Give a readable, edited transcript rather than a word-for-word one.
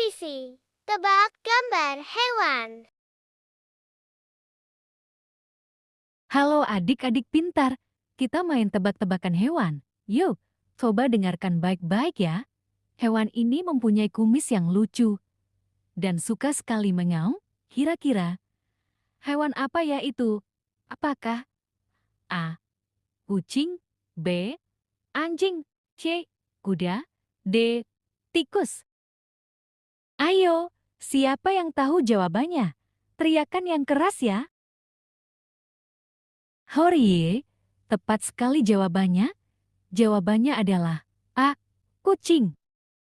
Edisi Tebak Gambar Hewan. Halo adik-adik pintar, kita main tebak-tebakan hewan. Yuk, coba dengarkan baik-baik ya. Hewan ini mempunyai kumis yang lucu dan suka sekali mengaum. Kira-kira, hewan apa ya itu? Apakah A. Kucing, B. Anjing, C. Kuda, D. Tikus? Ayo, siapa yang tahu jawabannya? Teriakan yang keras ya. Hore, tepat sekali jawabannya. Jawabannya adalah A. Kucing.